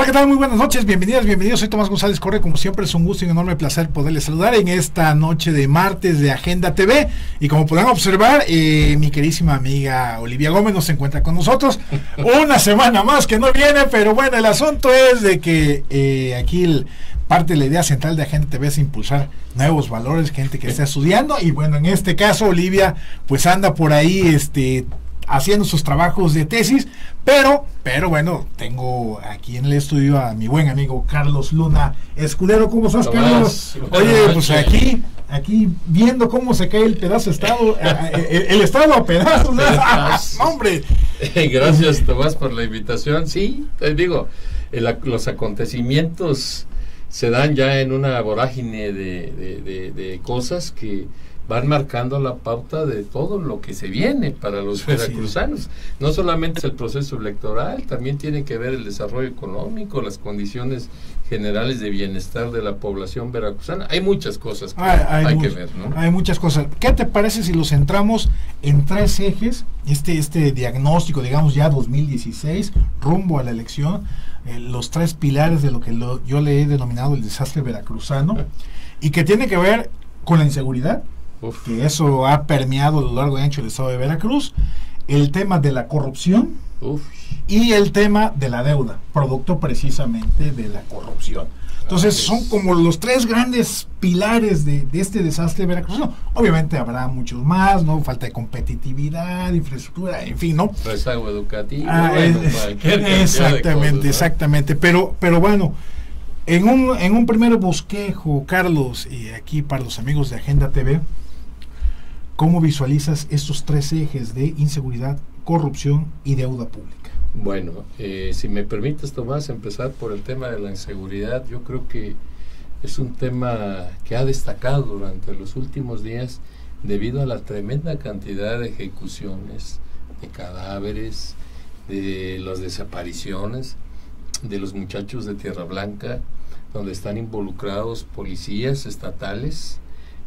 ¿qué tal? Muy buenas noches, bienvenidas, bienvenidos. Soy Tomás González Correa, como siempre es un gusto y un enorme placer poderles saludar en esta noche de martes de Agenda TV. Y como podrán observar, mi queridísima amiga Olivia Gómez nos encuentra con nosotros. Una semana más que no viene, pero bueno, el asunto es de que aquí parte de la idea central de Agenda TV es impulsar nuevos valores, gente que está estudiando. Y bueno, en este caso Olivia pues anda por ahí haciendo sus trabajos de tesis, pero bueno, tengo aquí en el estudio a mi buen amigo Carlos Luna Escudero. ¿Cómo estás, Carlos? Oye, pues aquí viendo cómo se cae el pedazo estado, el estado a pedazos. ¡Hombre! Gracias, Tomás, por la invitación. Sí, te digo, los acontecimientos se dan ya en una vorágine de cosas que van marcando la pauta de todo lo que se viene para los veracruzanos. No solamente es el proceso electoral, también tiene que ver el desarrollo económico, las condiciones generales de bienestar de la población veracruzana. Hay muchas cosas que hay que ver, ¿no? Hay muchas cosas. ¿Qué te parece si los centramos en tres ejes? Este diagnóstico, digamos, ya 2016, rumbo a la elección, los tres pilares de lo que yo le he denominado el desastre veracruzano, y que tiene que ver con la inseguridad, que eso ha permeado a lo largo y ancho del estado de Veracruz, el tema de la corrupción y el tema de la deuda, producto precisamente de la corrupción. Entonces son como los tres grandes pilares de este desastre veracruzano. Obviamente habrá muchos más, ¿no? Falta de competitividad, infraestructura, en fin, ¿no? Rezago educativo. Exactamente. Pero bueno, en un primer bosquejo, Carlos, y aquí para los amigos de Agenda TV, ¿cómo visualizas estos tres ejes de inseguridad, corrupción y deuda pública? Bueno, si me permites, Tomás, empezar por el tema de la inseguridad. Yo creo que es un tema que ha destacado durante los últimos días debido a la tremenda cantidad de ejecuciones, de cadáveres, de las desapariciones de los muchachos de Tierra Blanca, donde están involucrados policías estatales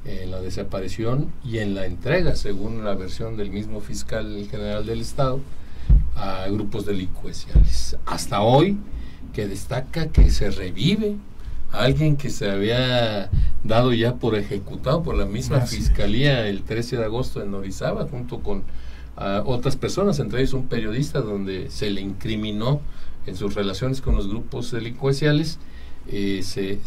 en la desaparición y en la entrega, según la versión del mismo fiscal general del Estado, a grupos delincuenciales. Hasta hoy, que destaca que se revive a alguien que se había dado ya por ejecutado por la misma fiscalía el 13 de agosto en Orizaba, junto con otras personas, entre ellos un periodista, donde se le incriminó en sus relaciones con los grupos delincuenciales. Se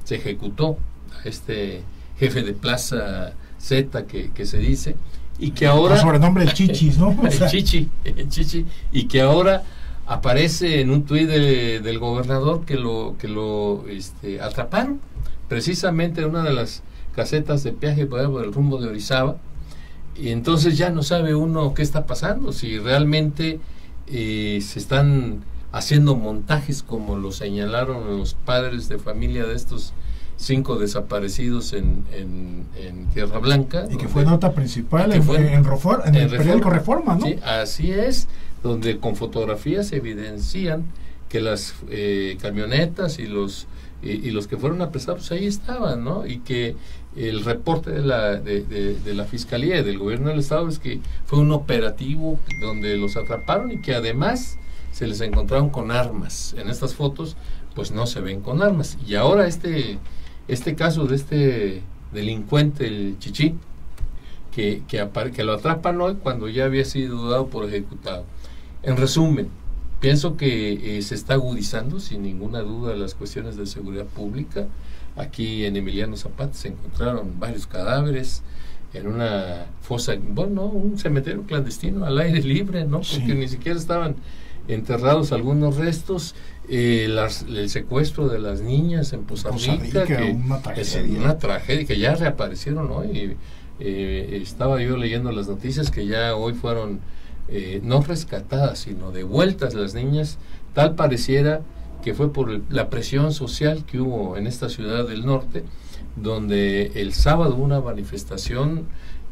ejecutó a este jefe de Plaza Z que se dice, y que ahora sobrenombre el Chichis, ¿no? el Chichi, y que ahora aparece en un tuit del gobernador que lo atraparon precisamente en una de las casetas de peaje por el rumbo de Orizaba, y entonces ya no sabe uno qué está pasando, si realmente se están haciendo montajes como lo señalaron los padres de familia de estos 5 desaparecidos en Tierra Blanca. Y que fue nota principal en el periódico Reforma, ¿no? Sí, así es, donde con fotografías se evidencian que las camionetas y los que fueron apresados ahí estaban, ¿no? Y que el reporte de la Fiscalía y del Gobierno del Estado es que fue un operativo donde los atraparon y que además se les encontraron con armas. En estas fotos pues no se ven con armas. Y ahora este caso de este delincuente, el Chichi, que lo atrapan hoy cuando ya había sido dado por ejecutado. En resumen, pienso que se está agudizando sin ninguna duda las cuestiones de seguridad pública. Aquí en Emiliano Zapata se encontraron varios cadáveres en una fosa, un cementerio clandestino al aire libre, ¿no? Porque ni siquiera estaban enterrados algunos restos. El secuestro de las niñas en Poza Rica, que es una tragedia, que ya reaparecieron hoy. Estaba yo leyendo las noticias que ya hoy fueron no rescatadas, sino devueltas las niñas. Tal pareciera que fue por la presión social que hubo en esta ciudad del norte, donde el sábado una manifestación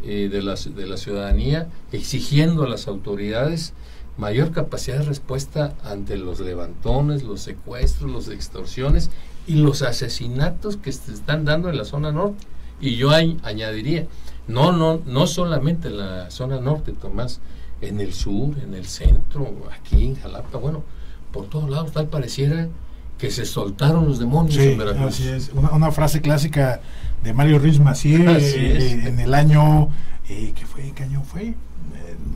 de la ciudadanía exigiendo a las autoridades mayor capacidad de respuesta ante los levantones, los secuestros, las extorsiones y los asesinatos que se están dando en la zona norte. Y yo añadiría, no solamente en la zona norte, Tomás, en el sur, en el centro, aquí en Jalapa, por todos lados, tal pareciera que se soltaron los demonios en Veracruz. Así es, una frase clásica de Mario Ruiz Massieu en el año, ¿qué año fue?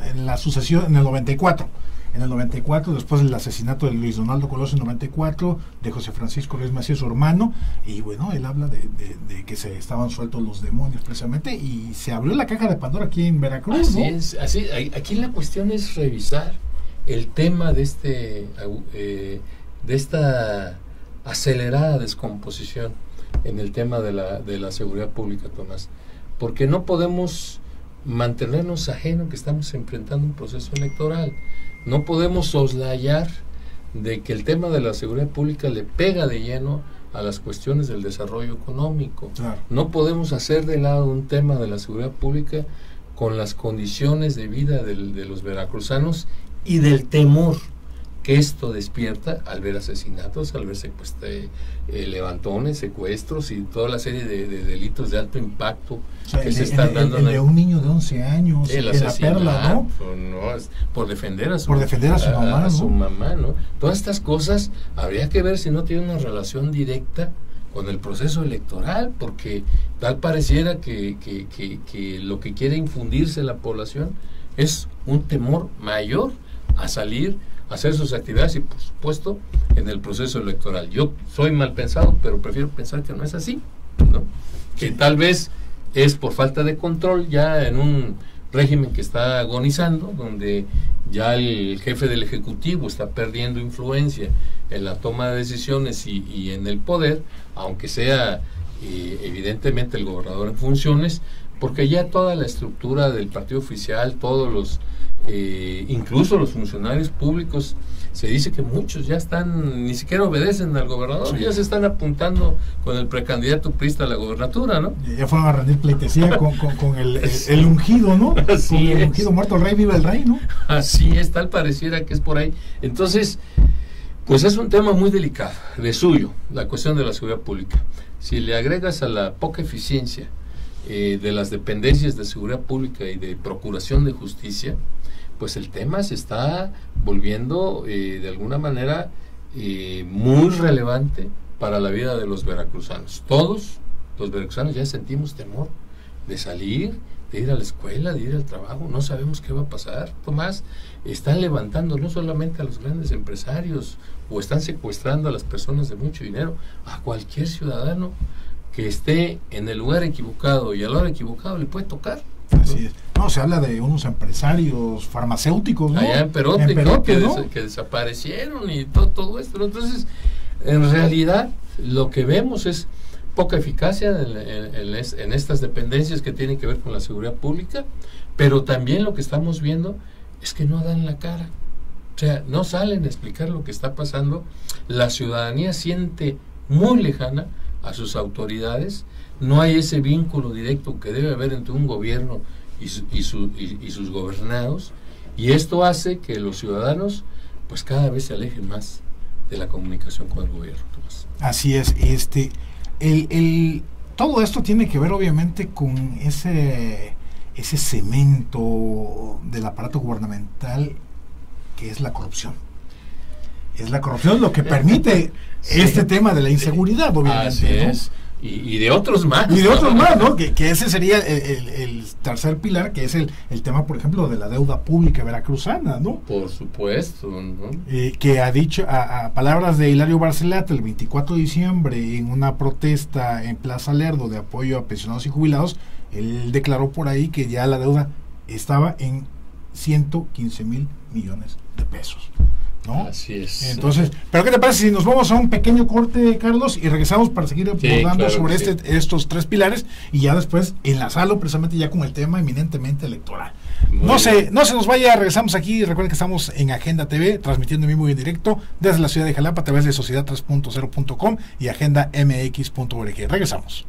En la sucesión, en el 94. En el 94, después del asesinato de Luis Donaldo Colosio en el 94, de José Francisco Ruiz Massieu, su hermano, y bueno, él habla de que se estaban sueltos los demonios precisamente, y se abrió la caja de Pandora aquí en Veracruz, así ¿no? Es, así, aquí la cuestión es revisar el tema de esta acelerada descomposición en el tema de la seguridad pública, Tomás, porque no podemos mantenernos ajenos que estamos enfrentando un proceso electoral. No podemos soslayar de que el tema de la seguridad pública le pega de lleno a las cuestiones del desarrollo económico. Claro. No podemos hacer de lado un tema de la seguridad pública con las condiciones de vida de los veracruzanos y del temor que esto despierta al ver asesinatos, al ver levantones, secuestros y toda la serie de delitos de alto impacto que se están dando. El de un niño de 11 años, en la Perla, ¿no? Por defender a su mamá, a su mamá, ¿no? Todas estas cosas habría que ver si no tiene una relación directa con el proceso electoral, porque tal pareciera que lo que quiere infundirse en la población es un temor mayor a salir hacer sus actividades y por supuesto en el proceso electoral. Yo soy mal pensado, pero prefiero pensar que no es así, ¿no? Que tal vez es por falta de control ya en un régimen que está agonizando, donde ya el jefe del Ejecutivo está perdiendo influencia en la toma de decisiones y en el poder, aunque sea evidentemente el gobernador en funciones, porque ya toda la estructura del partido oficial, todos los incluso los funcionarios públicos, se dice que muchos ya están, ni siquiera obedecen al gobernador, ya se están apuntando con el precandidato priista a la gobernatura, ¿no? Ya fueron a rendir pleitesía con el ungido, ¿no? Así con el es. ungido, muerto el rey, viva el rey, ¿no? Así es, tal pareciera que es por ahí. Entonces, pues es un tema muy delicado, de suyo, la cuestión de la seguridad pública. Si le agregas a la poca eficiencia de las dependencias de seguridad pública y de procuración de justicia, pues el tema se está volviendo de alguna manera muy relevante para la vida de los veracruzanos. Todos los veracruzanos ya sentimos temor de salir, de ir a la escuela, de ir al trabajo, no sabemos qué va a pasar. Tomás, están levantando no solamente a los grandes empresarios o están secuestrando a las personas de mucho dinero, a cualquier ciudadano que esté en el lugar equivocado y a la hora equivocado le puede tocar. Así es. No, se habla de unos empresarios farmacéuticos, ¿no? Allá en Perote, ¿no? que desaparecieron y todo esto, ¿no? Entonces, en realidad, lo que vemos es poca eficacia en estas dependencias que tienen que ver con la seguridad pública, pero también lo que estamos viendo es que no dan la cara. O sea, no salen a explicar lo que está pasando. La ciudadanía siente muy lejana a sus autoridades. No hay ese vínculo directo que debe haber entre un gobierno y sus gobernados, y esto hace que los ciudadanos pues cada vez se alejen más de la comunicación con el gobierno, Tomás. Así es. Todo esto tiene que ver obviamente con ese cemento del aparato gubernamental que es la corrupción. Es la corrupción lo que permite sí. Este tema de la inseguridad, obviamente. Así es. ¿No? Y de otros más. Y de otros más, ¿no? Que ese sería el tercer pilar, que es el tema, por ejemplo, de la deuda pública veracruzana, ¿no? Por supuesto, ¿no? Que ha dicho, a palabras de Hilario Barcelata, el 24 de diciembre, en una protesta en Plaza Lerdo de apoyo a pensionados y jubilados, él declaró por ahí que ya la deuda estaba en 115 mil millones de pesos. ¿No? Así es. Entonces, ¿pero qué te parece si nos vamos a un pequeño corte, Carlos, y regresamos para seguir abordando sobre estos tres pilares y ya después enlazarlo precisamente ya con el tema eminentemente electoral? No se nos vaya, regresamos aquí. Recuerden que estamos en Agenda TV, transmitiendo en vivo y en directo desde la ciudad de Jalapa a través de sociedad3.0.com y agendamx.org. Regresamos.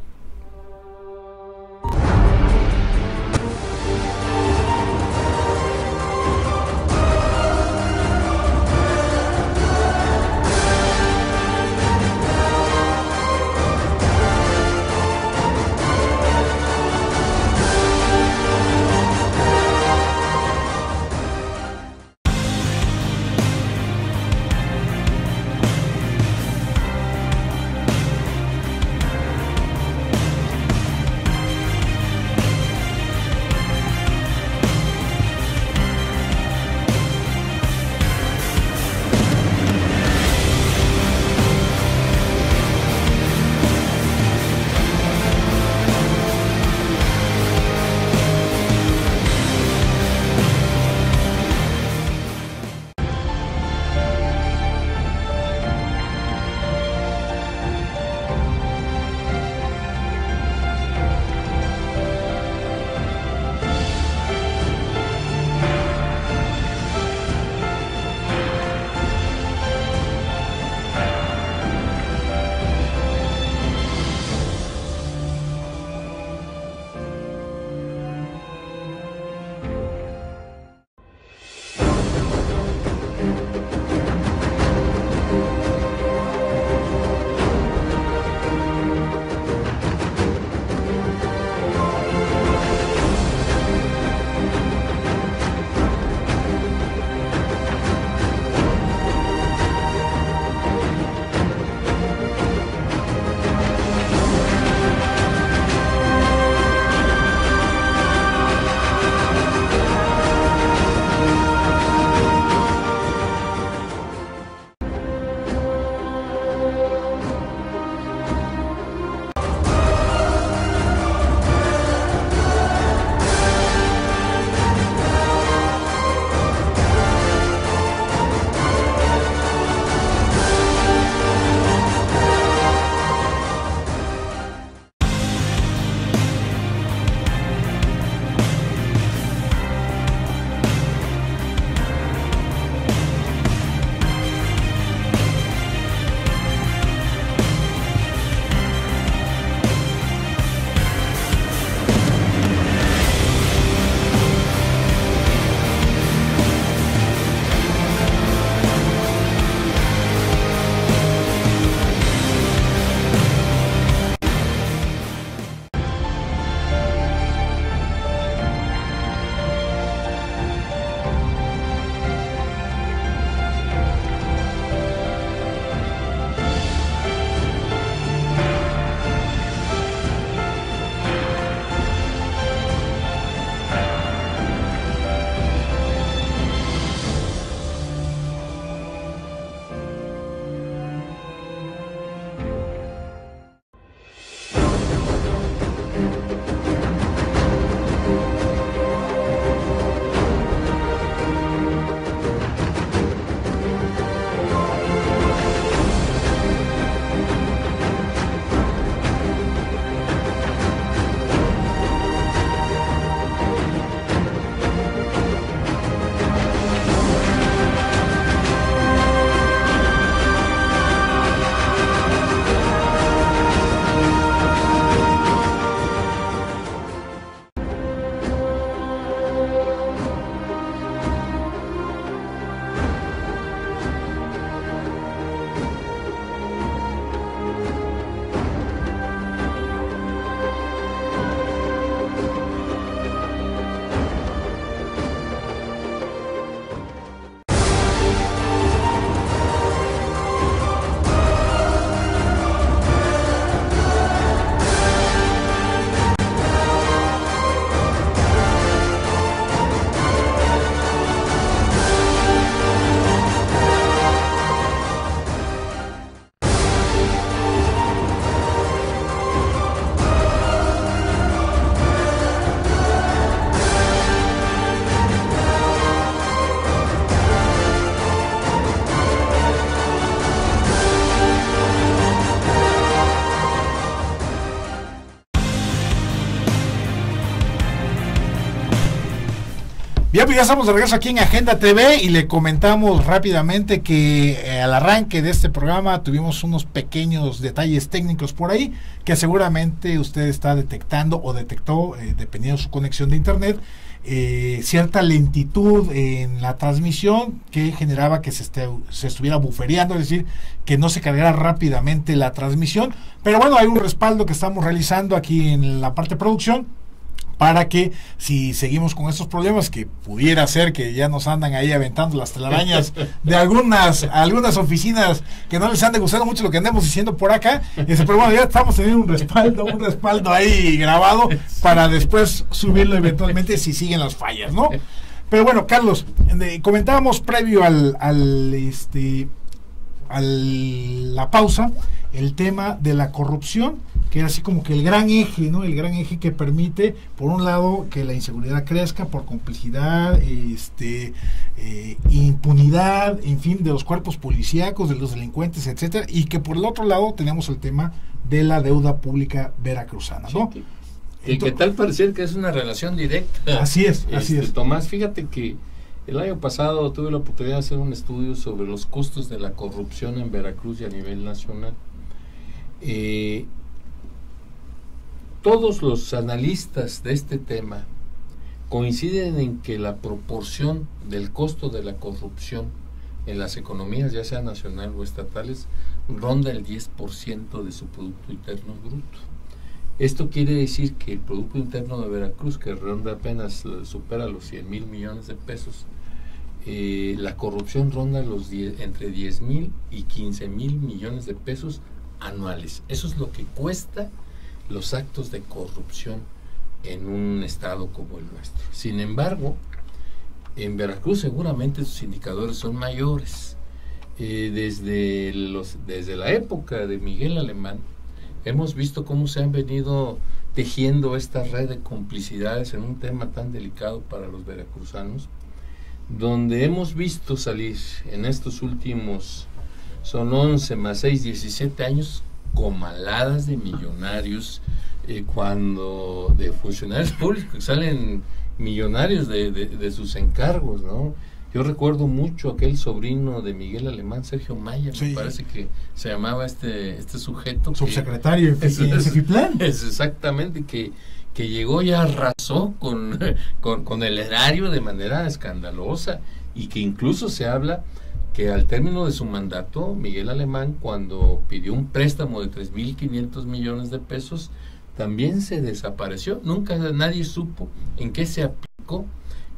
Bien, pues ya estamos de regreso aquí en Agenda TV y le comentamos rápidamente que al arranque de este programa tuvimos unos pequeños detalles técnicos por ahí que seguramente usted está detectando o detectó, dependiendo de su conexión de internet, cierta lentitud en la transmisión que generaba que se estuviera bufereando, es decir, que no se cargara rápidamente la transmisión. Pero bueno, hay un respaldo que estamos realizando aquí en la parte de producción para que si seguimos con estos problemas, que pudiera ser que ya nos andan ahí aventando las telarañas de algunas oficinas que no les han gustado mucho lo que andemos diciendo por acá, pero bueno, ya estamos teniendo un respaldo ahí grabado para después subirlo eventualmente si siguen las fallas, ¿no? Pero bueno, Carlos, comentábamos previo a la pausa el tema de la corrupción, que es así como que el gran eje, ¿no? El gran eje que permite, por un lado, que la inseguridad crezca por complicidad, impunidad, en fin, de los cuerpos policíacos, de los delincuentes, etcétera, y que por el otro lado tenemos el tema de la deuda pública veracruzana, ¿no? Sí, que tal parecer que es una relación directa. Así es. Tomás, fíjate que el año pasado tuve la oportunidad de hacer un estudio sobre los costos de la corrupción en Veracruz y a nivel nacional. Todos los analistas de este tema coinciden en que la proporción del costo de la corrupción en las economías, ya sea nacional o estatales, ronda el 10% de su Producto Interno Bruto. Esto quiere decir que el Producto Interno de Veracruz, que ronda apenas, supera los 100,000 millones de pesos, la corrupción ronda entre 10,000 y 15,000 millones de pesos anuales. Eso es lo que cuesta los actos de corrupción en un estado como el nuestro. Sin embargo, en Veracruz seguramente sus indicadores son mayores. Desde la época de Miguel Alemán hemos visto cómo se han venido tejiendo esta red de complicidades en un tema tan delicado para los veracruzanos, donde hemos visto salir en estos últimos, son 11 más 6, 17 años, comaladas de millonarios, cuando de funcionarios públicos que salen millonarios de sus encargos, ¿no? Yo recuerdo mucho aquel sobrino de Miguel Alemán, Sergio Maya, sí, me parece que se llamaba este sujeto. Subsecretario en Cefiplan. Es exactamente, que llegó y arrasó con el erario de manera escandalosa, y que incluso se habla que al término de su mandato, Miguel Alemán, cuando pidió un préstamo de 3,500 millones de pesos, también se desapareció. Nunca nadie supo en qué se aplicó.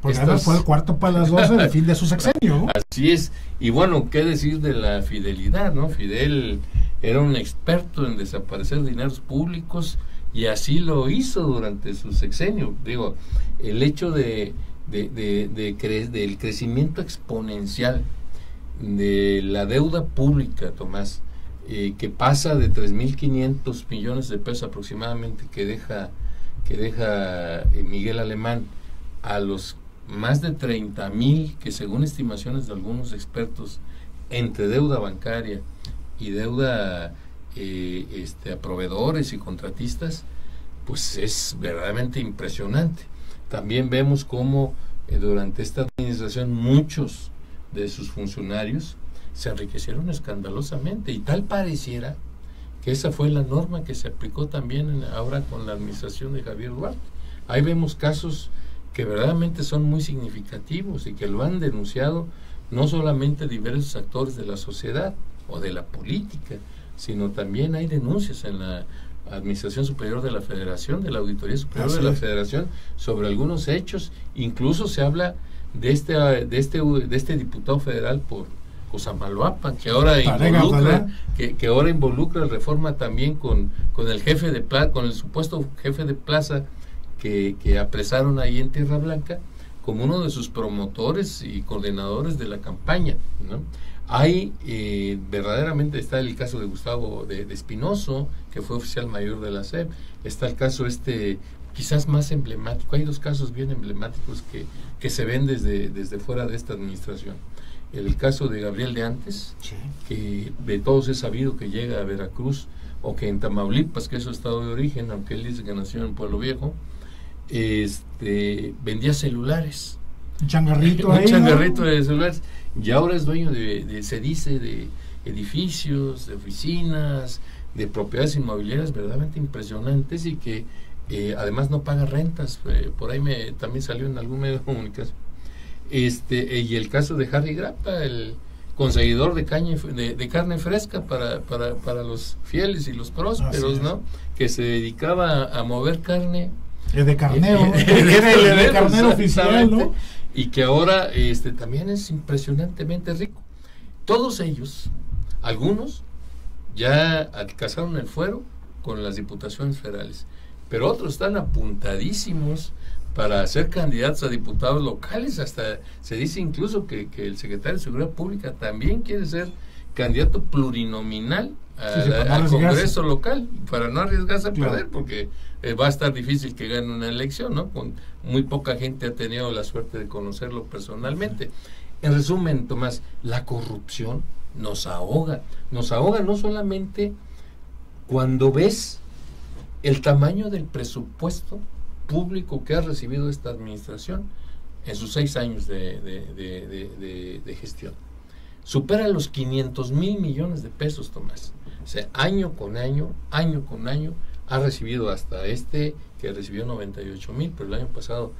Pues además fue el cuarto para las 12 del fin de su sexenio, ¿no? Así es. Y bueno, qué decir de la fidelidad, ¿no? Fidel era un experto en desaparecer dineros públicos, y así lo hizo durante su sexenio. Digo, el hecho del crecimiento exponencial de la deuda pública, Tomás, que pasa de 3,500 millones de pesos aproximadamente que deja Miguel Alemán, a los más de 30,000 que, según estimaciones de algunos expertos, entre deuda bancaria y deuda a proveedores y contratistas, pues es verdaderamente impresionante. También vemos cómo durante esta administración muchos de sus funcionarios se enriquecieron escandalosamente, y tal pareciera que esa fue la norma que se aplicó también ahora con la administración de Javier Duarte. Ahí vemos casos que verdaderamente son muy significativos y que lo han denunciado no solamente diversos actores de la sociedad o de la política, sino también hay denuncias en la Administración Superior de la Federación, de la Auditoría Superior de la Federación, sobre algunos hechos. Incluso se habla de este diputado federal por Cosamaloapan, que ahora involucra la reforma también con el jefe de plaza, con el supuesto jefe de plaza que apresaron ahí en Tierra Blanca, como uno de sus promotores y coordinadores de la campaña, ¿no? Hay verdaderamente está el caso de Gustavo de Espinoso, que fue oficial mayor de la SEP. Está el caso quizás más emblemático. Hay dos casos bien emblemáticos que se ven desde fuera de esta administración. El caso de Gabriel de Antes, sí, que de todos es sabido que llega a Veracruz, o que en Tamaulipas, que es su estado de origen, aunque él dice que nació en Pueblo Viejo, vendía celulares. Un changarrito ahí, un changarrito, ¿no?, de celulares, y ahora es dueño se dice, de edificios, de oficinas, de propiedades inmobiliarias verdaderamente impresionantes, y que además no paga rentas. Por ahí también salió en algún medio de comunicación. Y el caso de Harry Grappa, el conseguidor de carne fresca para los fieles y los prósperos, ¿no? Que se dedicaba a mover carne. El de carnero, era el de carnero oficial, ¿no? Y que ahora también es impresionantemente rico. Todos ellos, algunos, ya alcanzaron el fuero con las diputaciones federales, pero otros están apuntadísimos para ser candidatos a diputados locales. Hasta se dice incluso que el secretario de Seguridad Pública también quiere ser candidato plurinominal al Congreso local, para no arriesgarse a perder, porque va a estar difícil que gane una elección, ¿no? Con muy poca gente ha tenido la suerte de conocerlo personalmente. En resumen, Tomás, la corrupción nos ahoga no solamente cuando ves el tamaño del presupuesto público que ha recibido esta administración en sus 6 años de gestión. Supera los 500,000 millones de pesos, Tomás. O sea, año con año, ha recibido hasta que recibió 98,000, pero el año pasado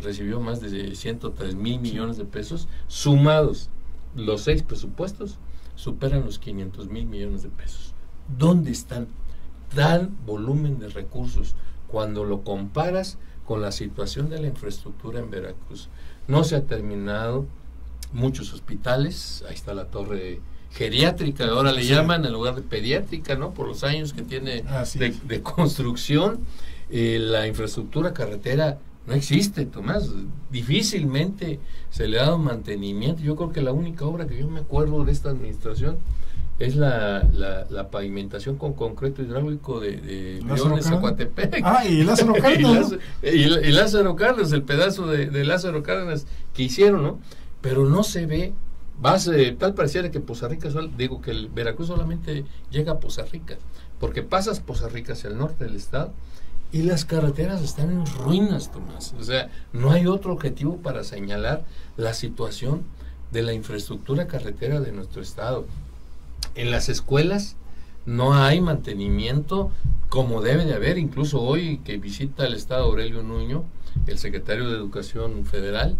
recibió más de 103,000 millones de pesos. Sumados los 6 presupuestos, superan los 500,000 millones de pesos. ¿Dónde están tal volumen de recursos cuando lo comparas con la situación de la infraestructura en Veracruz? No se ha terminado muchos hospitales. Ahí está la torre geriátrica, ahora le llaman en lugar de pediátrica, ¿no? Por los años que tiene de construcción. La infraestructura carretera no existe, Tomás. Difícilmente se le ha dado mantenimiento. Yo creo que la única obra que yo me acuerdo de esta administración es la pavimentación con concreto hidráulico de Briones a Coatepec. Y Lázaro Cárdenas. y Lázaro Cárdenas, el pedazo de Lázaro Cárdenas que hicieron, ¿no? Pero no se ve. Tal pareciera que Poza Rica, que el Veracruz solamente llega a Poza Rica, porque pasas Poza Rica hacia el norte del estado y las carreteras están en ruinas, Tomás. O sea, no hay otro objetivo para señalar la situación de la infraestructura carretera de nuestro estado. En las escuelas no hay mantenimiento como debe de haber. Incluso hoy que visita el estado Aurelio Nuño, el secretario de Educación Federal,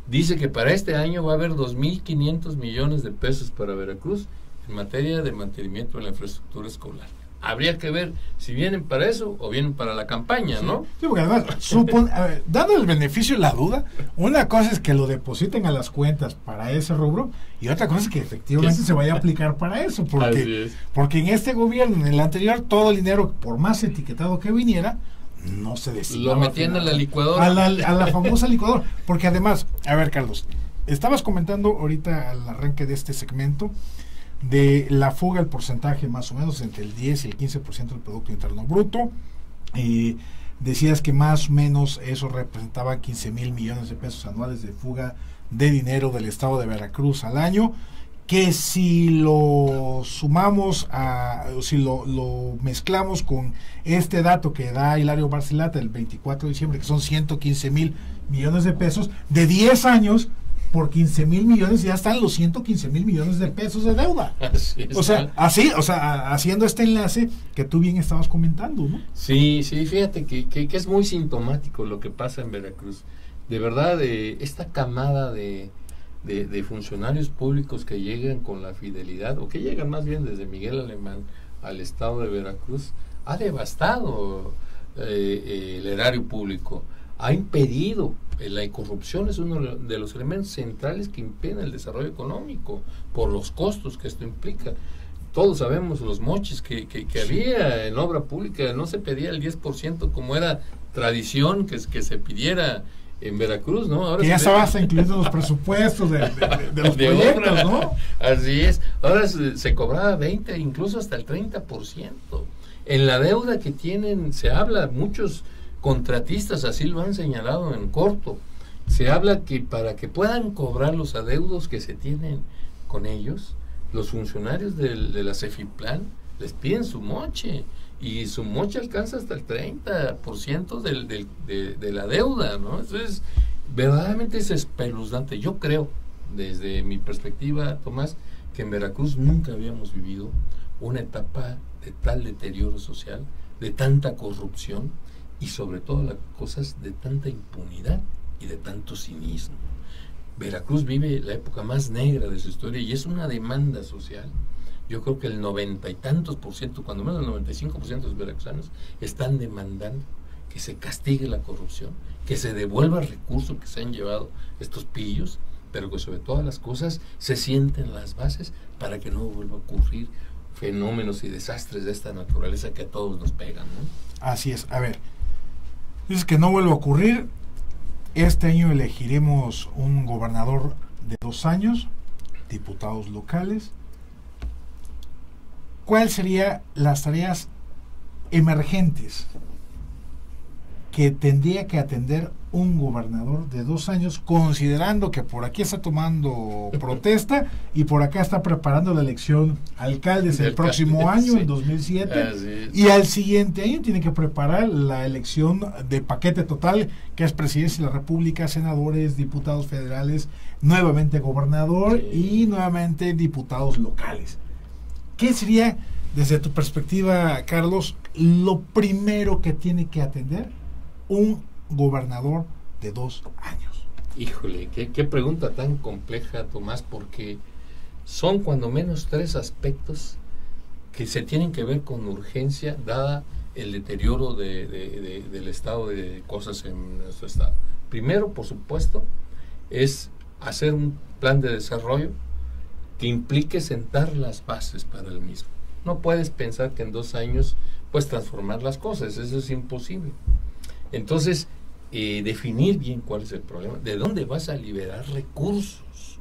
dice que para este año va a haber 2,500 millones de pesos para Veracruz en materia de mantenimiento de la infraestructura escolar. Habría que ver si vienen para eso o vienen para la campaña, ¿no? Sí, porque además, dando el beneficio de la duda, una cosa es que lo depositen a las cuentas para ese rubro, y otra cosa es que efectivamente se vaya a aplicar para eso, porque en este gobierno, en el anterior, todo el dinero, por más etiquetado que viniera, no se destinaba. Lo metían a la licuadora. A la famosa licuadora. Porque además, a ver, Carlos, estabas comentando ahorita al arranque de este segmento de la fuga, el porcentaje más o menos entre el 10 y el 15% del Producto Interno Bruto. Decías que más o menos eso representaba 15,000 millones de pesos anuales de fuga de dinero del estado de Veracruz al año, que si lo sumamos si lo mezclamos con este dato que da Hilario Barcelata el 24 de diciembre, que son 115,000 millones de pesos, de 10 años, por 15,000 millones ya están los 115,000 millones de pesos de deuda. Haciendo este enlace que tú bien estabas comentando, ¿no? Sí, fíjate que es muy sintomático lo que pasa en Veracruz. De verdad, esta camada de funcionarios públicos que llegan con la fidelidad, o que llegan más bien desde Miguel Alemán al estado de Veracruz, ha devastado el erario público, ha impedido. La corrupción es uno de los elementos centrales que impiden el desarrollo económico por los costos que esto implica. Todos sabemos los moches que había en obra pública. No se pedía el 10% como era tradición que se pidiera en Veracruz, ¿no? Ahora que ya estaba incluido los presupuestos de los proyectos, obra, ¿no? Así es. Ahora se cobraba 20, incluso hasta el 30%. En la deuda que tienen, se habla, muchos contratistas así lo han señalado en corto, se habla que para que puedan cobrar los adeudos que se tienen con ellos, los funcionarios de la Cefiplan les piden su moche, y su moche alcanza hasta el 30% de la deuda, ¿no? Entonces, verdaderamente es espeluznante. Yo creo, desde mi perspectiva, Tomás, que en Veracruz nunca habíamos vivido una etapa de tal deterioro social, de tanta corrupción y sobre todo las cosas de tanta impunidad y de tanto cinismo. Veracruz vive la época más negra de su historia y es una demanda social. Yo creo que el 90 y tantos por ciento, cuando menos el 95% de los veracruzanos están demandando que se castigue la corrupción, que se devuelva el recurso que se han llevado estos pillos, pero que sobre todas las cosas se sienten las bases para que no vuelva a ocurrir fenómenos y desastres de esta naturaleza que a todos nos pegan, ¿no? Así es. A ver, dices que no vuelva a ocurrir. Este año elegiremos un gobernador de 2 años, diputados locales. ¿Cuáles serían las tareas emergentes que tendría que atender un gobernador de 2 años, considerando que por aquí está tomando protesta y por acá está preparando la elección alcaldes el próximo año, sí, en 2007, y al siguiente año tiene que preparar la elección de paquete total, que es presidencia de la República, senadores, diputados federales, nuevamente gobernador, sí, y nuevamente diputados locales? ¿Qué sería, desde tu perspectiva, Carlos, lo primero que tiene que atender un gobernador de 2 años? Híjole, qué pregunta tan compleja, Tomás, porque son cuando menos 3 aspectos que se tienen que ver con urgencia, dada el deterioro del estado de cosas en nuestro estado. Primero, por supuesto, es hacer un plan de desarrollo que implique sentar las bases para el mismo. No puedes pensar que en 2 años puedes transformar las cosas, eso es imposible. Entonces, definir bien cuál es el problema, de dónde vas a liberar recursos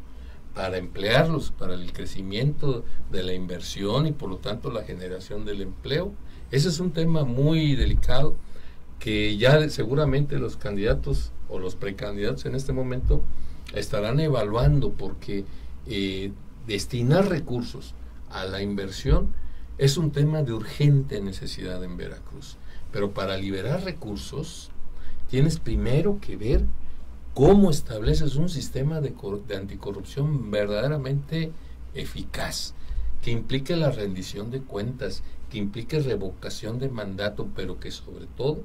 para emplearlos, para el crecimiento de la inversión y por lo tanto la generación del empleo. Ese es un tema muy delicado que ya seguramente los candidatos o los precandidatos en este momento estarán evaluando, porque destinar recursos a la inversión es un tema de urgente necesidad en Veracruz. Pero para liberar recursos tienes primero que ver cómo estableces un sistema de anticorrupción verdaderamente eficaz, que implique la rendición de cuentas, que implique revocación de mandato, pero que sobre todo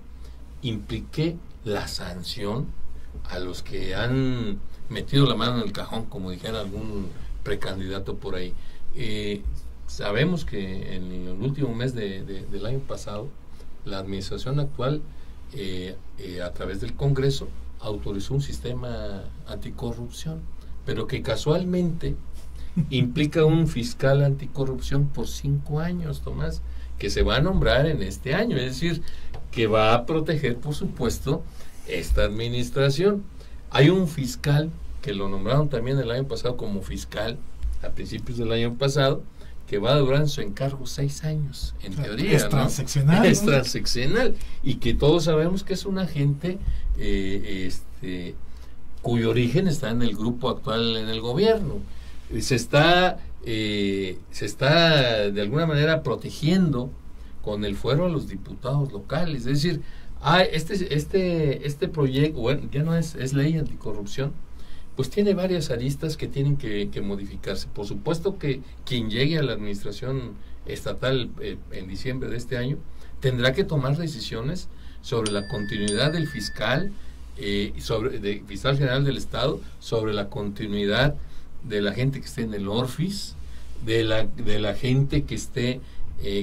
implique la sanción a los que han metido la mano en el cajón, como dijera algún precandidato por ahí. Sabemos que en el último mes del año pasado, la administración actual, a través del Congreso, autorizó un sistema anticorrupción, pero que casualmente implica un fiscal anticorrupción por 5 años, Tomás, que se va a nombrar en este año, es decir, que va a proteger, por supuesto, esta administración. Hay un fiscal que lo nombraron también el año pasado como fiscal, a principios del año pasado, que va a durar en su encargo 6 años, en teoría, es transaccional, es transaccional, y que todos sabemos que es un agente cuyo origen está en el grupo actual en el gobierno. Se está de alguna manera protegiendo con el fuero a los diputados locales, es decir, este proyecto, bueno, ya no es ley anticorrupción, pues tiene varias aristas que tienen que modificarse. Por supuesto que quien llegue a la administración estatal en diciembre de este año tendrá que tomar decisiones sobre la continuidad del fiscal, del fiscal general del Estado, sobre la continuidad de la gente que esté en el ORFIS, de la gente que esté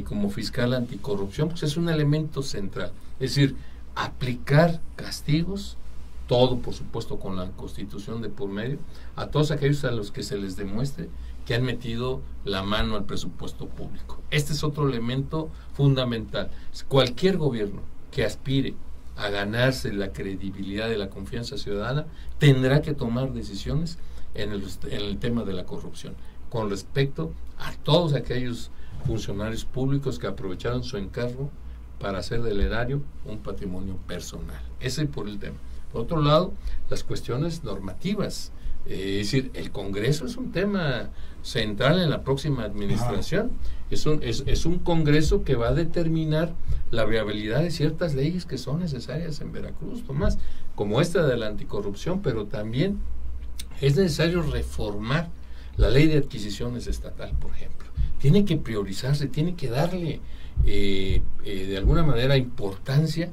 como fiscal anticorrupción, pues es un elemento central. Es decir, aplicar castigos, todo por supuesto con la Constitución de por medio, a todos aquellos a los que se les demuestre que han metido la mano al presupuesto público. Este es otro elemento fundamental. Cualquier gobierno que aspire a ganarse la credibilidad de la confianza ciudadana tendrá que tomar decisiones en el tema de la corrupción, con respecto a todos aquellos funcionarios públicos que aprovecharon su encargo para hacer del erario un patrimonio personal. Ese por el tema. Por otro lado, las cuestiones normativas. Es decir, el Congreso es un tema central en la próxima administración. Es un Congreso que va a determinar la viabilidad de ciertas leyes que son necesarias en Veracruz, Tomás, como esta de la anticorrupción, pero también es necesario reformar la ley de adquisiciones estatal, por ejemplo. Tiene que priorizarse, tiene que darle de alguna manera importancia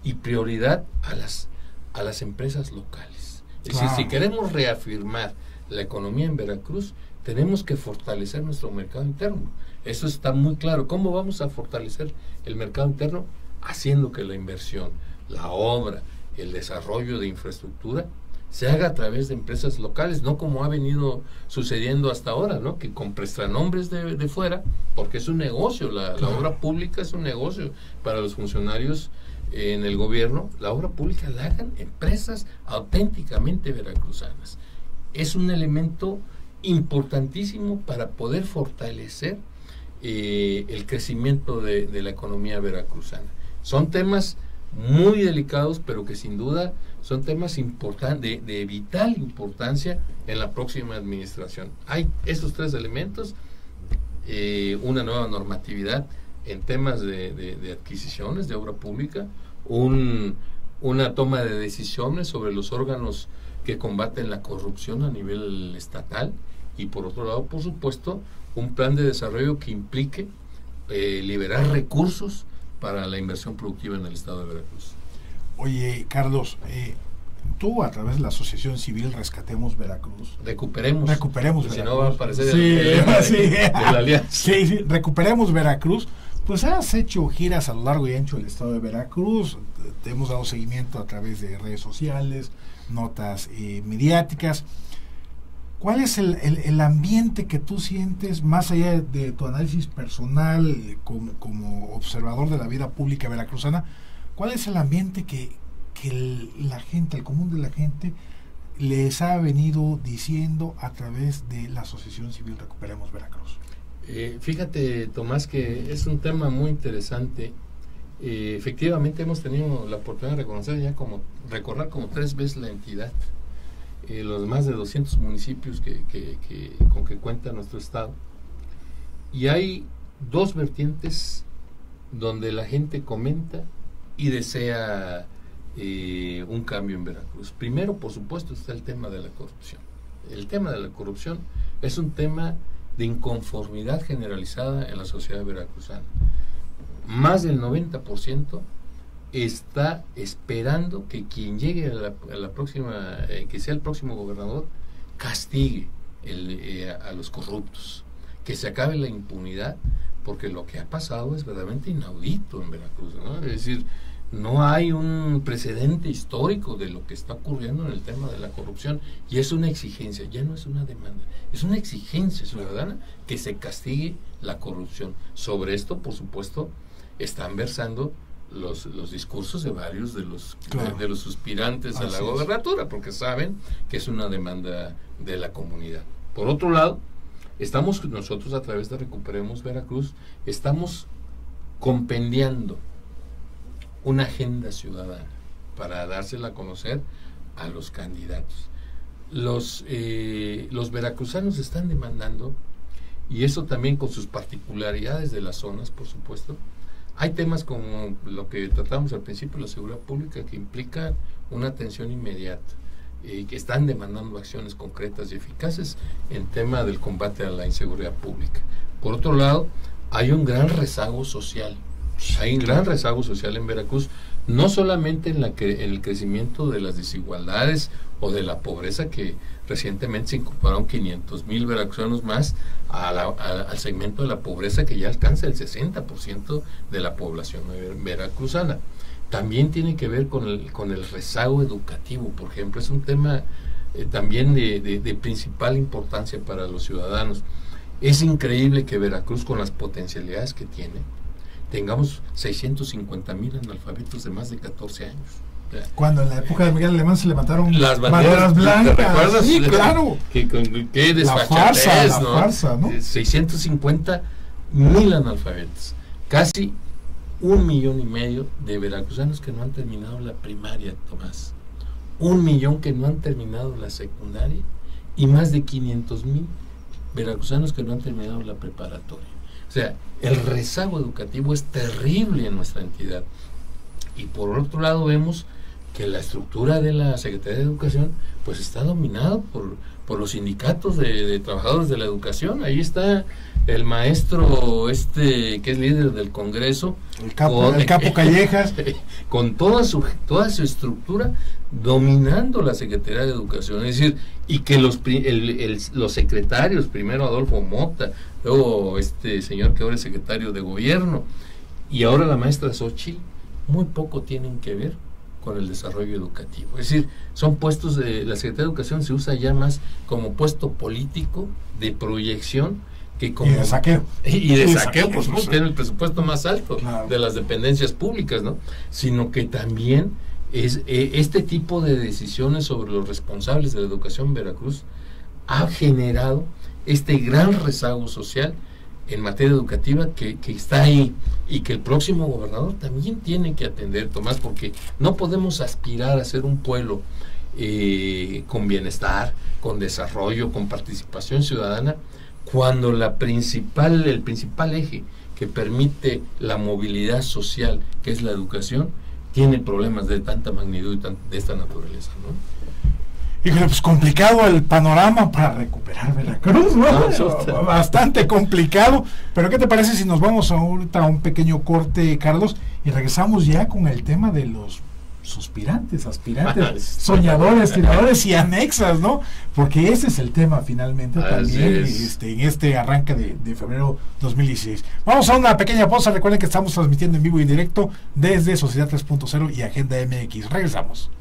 y prioridad a las empresas locales. Es decir, si queremos reafirmar la economía en Veracruz, tenemos que fortalecer nuestro mercado interno. Eso está muy claro. ¿Cómo vamos a fortalecer el mercado interno? Haciendo que la inversión, la obra, el desarrollo de infraestructura se haga a través de empresas locales, no como ha venido sucediendo hasta ahora, ¿no? Que con prestanombres de fuera, porque es un negocio, la obra pública es un negocio para los funcionarios en el gobierno. La obra pública la hagan empresas auténticamente veracruzanas. Es un elemento importantísimo para poder fortalecer el crecimiento de la economía veracruzana. Son temas muy delicados, pero que sin duda son temas importantes, de vital importancia en la próxima administración. Hay esos tres elementos, una nueva normatividad en temas de adquisiciones, de obra pública, una toma de decisiones sobre los órganos que combaten la corrupción a nivel estatal, y por otro lado, por supuesto, un plan de desarrollo que implique liberar recursos para la inversión productiva en el estado de Veracruz. Oye, Carlos, tú a través de la Asociación Civil Rescatemos Veracruz. Recuperemos Veracruz. Si no va a aparecer la alianza. Sí, Recuperemos Veracruz. Pues has hecho giras a lo largo y ancho del estado de Veracruz. Te hemos dado seguimiento a través de redes sociales, notas mediáticas. ¿Cuál es el ambiente que tú sientes, más allá de tu análisis personal como observador de la vida pública veracruzana? ¿Cuál es el ambiente que la gente, el común de la gente, les ha venido diciendo a través de la Asociación Civil Recuperemos Veracruz? Fíjate, Tomás, que es un tema muy interesante. Efectivamente hemos tenido la oportunidad de recorrer como 3 veces la entidad, los más de 200 municipios con que cuenta nuestro estado, y hay 2 vertientes donde la gente comenta y desea un cambio en Veracruz. Primero, por supuesto, está el tema de la corrupción. El tema de la corrupción es un tema de inconformidad generalizada en la sociedad veracruzana. Más del 90% está esperando que quien llegue a la próxima, que sea el próximo gobernador, castigue a los corruptos, que se acabe la impunidad, porque lo que ha pasado es verdaderamente inaudito en Veracruz, ¿no? Es decir, no hay un precedente histórico de lo que está ocurriendo en el tema de la corrupción, y es una exigencia, ya no es una demanda, es una exigencia ciudadana que se castigue la corrupción. Sobre esto, por supuesto, están versando los discursos de varios de los aspirantes a la gobernatura, porque saben que es una demanda de la comunidad. Por otro lado, estamos nosotros, a través de Recuperemos Veracruz, estamos compendiando una agenda ciudadana para dársela a conocer a los candidatos. Los veracruzanos están demandando, y eso también con sus particularidades de las zonas, por supuesto. Hay temas como lo que tratamos al principio, la seguridad pública, que implica una atención inmediata, que están demandando acciones concretas y eficaces en tema del combate a la inseguridad pública. Por otro lado, hay un gran rezago social. Hay un gran rezago social en Veracruz, no solamente en el crecimiento de las desigualdades o de la pobreza, que recientemente se incorporaron 500,000 veracruzanos más al segmento de la pobreza, que ya alcanza el 60% de la población veracruzana. También tiene que ver con el rezago educativo, por ejemplo. Es un tema también de principal importancia para los ciudadanos. Es increíble que Veracruz, con las potencialidades que tiene, tengamos 650,000 analfabetos de más de 14 años. Cuando en la época de Miguel Alemán se levantaron las banderas blancas. ¿Te recuerdas? Sí, claro. Qué desfachatez, la farsa, ¿no? 650,000 analfabetos. Casi 1,5 millones de veracruzanos que no han terminado la primaria, Tomás. 1 millón que no han terminado la secundaria, y más de 500,000 veracruzanos que no han terminado la preparatoria. O sea, el rezago educativo es terrible en nuestra entidad. Y por otro lado vemos que la estructura de la Secretaría de Educación pues está dominada por los sindicatos de trabajadores de la educación. Ahí está el maestro que es líder del Congreso, el capo Callejas, con toda su estructura dominando la Secretaría de Educación. Es decir, y que los secretarios, primero Adolfo Mota, luego señor que ahora es secretario de Gobierno, y ahora la maestra Xochitl, muy poco tienen que ver con el desarrollo educativo. Es decir, son puestos la Secretaría de Educación se usa ya más como puesto político de proyección que como... Y de saqueo. Y de saqueo, pues no, tiene el presupuesto más alto, claro, de las dependencias públicas, ¿no? Sino que también es este tipo de decisiones sobre los responsables de la educación en Veracruz ha generado este gran rezago social en materia educativa que está ahí, y que el próximo gobernador también tiene que atender, Tomás, porque no podemos aspirar a ser un pueblo con bienestar, con desarrollo, con participación ciudadana, cuando el principal eje que permite la movilidad social, que es la educación, tiene problemas de tanta magnitud y de esta naturaleza, ¿no? Híjole, pues complicado el panorama para recuperar Veracruz, ¿no? Bastante complicado. Pero ¿qué te parece si nos vamos ahorita a un pequeño corte, Carlos, y regresamos ya con el tema de los suspirantes, aspirantes, soñadores, tiradores y anexas, ¿no? Porque ese es el tema finalmente también en este arranque de febrero 2016. Vamos a una pequeña pausa. Recuerden que estamos transmitiendo en vivo y en directo desde Sociedad 3.0 y Agenda MX. Regresamos.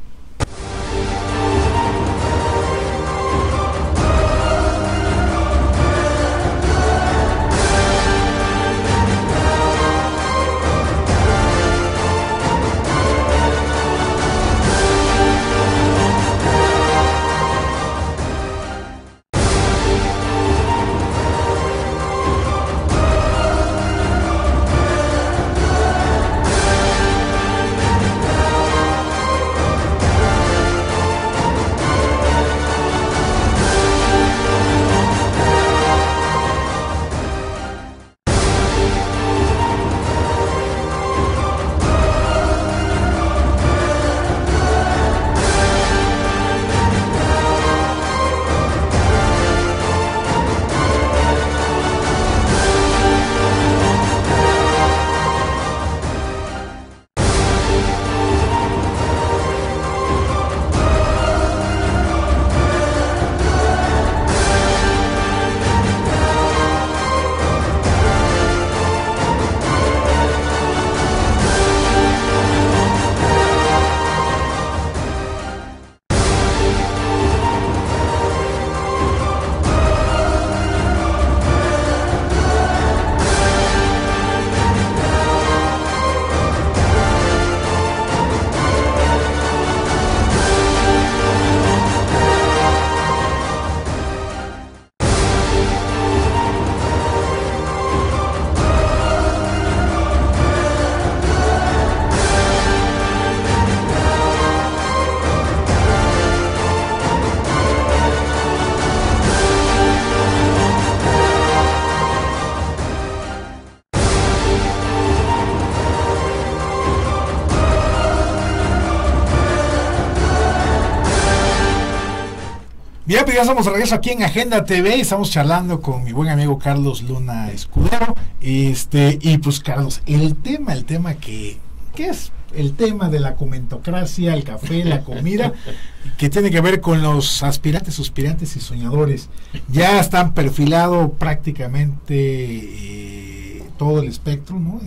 Bien, pues ya estamos de regreso aquí en Agenda TV. Estamos charlando con mi buen amigo Carlos Luna Escudero. Y pues Carlos, el tema que es el tema de la comentocracia, el café, la comida, que tiene que ver con los aspirantes, suspirantes y soñadores. Ya están perfilado prácticamente todo el espectro, ¿no?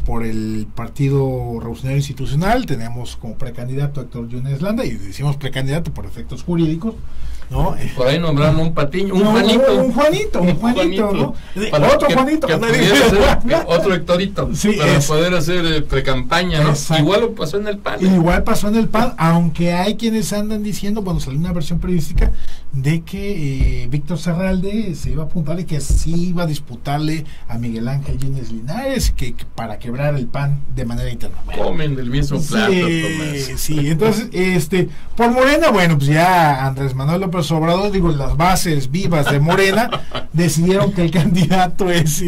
Por el Partido Revolucionario Institucional tenemos como precandidato a Héctor Yunes Landa, y decimos precandidato por efectos jurídicos, ¿no? Por ahí nombraron un Patiño, un Juanito, ¿no? Otro Juanito. Otro Héctorito, sí, para poder hacer pre-campaña, ¿no? Exacto. Igual lo pasó en el PAN. Igual pasó en el PAN, aunque hay quienes andan diciendo, bueno, salió una versión periodística de que Víctor Serralde se iba a apuntar y que sí iba a disputarle a Miguel Ángel Yunes Linares, que para quebrar el PAN de manera interna. Bueno, comen del mismo plato, Tomás. Sí, entonces, por Morena, bueno, pues ya Andrés Manuel López Obrador, digo, las bases vivas de Morena decidieron que el candidato es